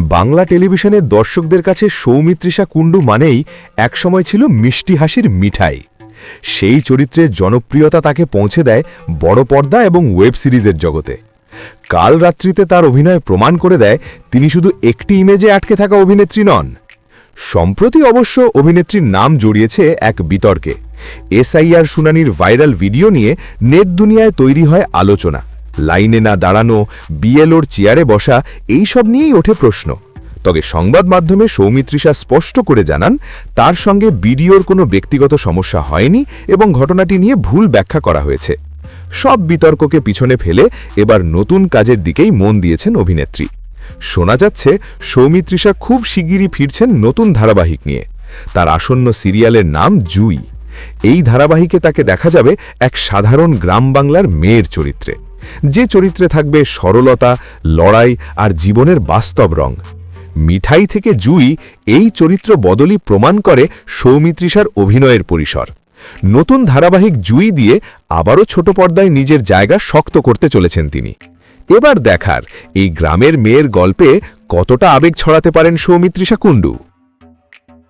বাংলা টেলিভিশনের দর্শকদের কাছে সৌমিত্রিষা কুণ্ডু মানেই একসময় ছিল মিষ্টি হাসির মিঠাই। সেই চরিত্রের জনপ্রিয়তা তাকে পৌঁছে দেয় বড় পর্দা এবং ওয়েব সিরিজের জগতে। কাল রাত্রিতে তার অভিনয় প্রমাণ করে দেয় তিনি শুধু একটি ইমেজে আটকে থাকা অভিনেত্রী নন। সম্প্রতি অবশ্য অভিনেত্রীর নাম জড়িয়েছে এক বিতর্কে। এসআইআর শুনানির ভাইরাল ভিডিও নিয়ে নেট দুনিয়ায় তৈরি হয় আলোচনা। লাইনে না দাঁড়ানো, বিএলওর চেয়ারে বসা, এইসব নিয়েই ওঠে প্রশ্ন। তবে সংবাদ মাধ্যমে সৌমিত্রিষা স্পষ্ট করে জানান তার সঙ্গে বিডিওর কোনো ব্যক্তিগত সমস্যা হয়নি এবং ঘটনাটি নিয়ে ভুল ব্যাখ্যা করা হয়েছে। সব বিতর্ককে পিছনে ফেলে এবার নতুন কাজের দিকেই মন দিয়েছেন অভিনেত্রী। শোনা যাচ্ছে সৌমিত্রিষা খুব শিগগিরই ফিরছেন নতুন ধারাবাহিক নিয়ে। তার আসন্ন সিরিয়ালের নাম জুই। এই ধারাবাহিকে তাকে দেখা যাবে এক সাধারণ গ্রাম বাংলার মেয়ের চরিত্রে, যে চরিত্রে থাকবে সরলতা, লড়াই আর জীবনের বাস্তব রং। মিঠাই থেকে জুই, এই চরিত্র বদলই প্রমাণ করে সৌমিত্রিষার অভিনয়ের পরিসর। নতুন ধারাবাহিক জুই দিয়ে আবারও ছোট পর্দায় নিজের জায়গা শক্ত করতে চলেছেন তিনি। এবার দেখার এই গ্রামের মেয়ের গল্পে কতটা আবেগ ছড়াতে পারেন সৌমিত্রিষা কুণ্ডু।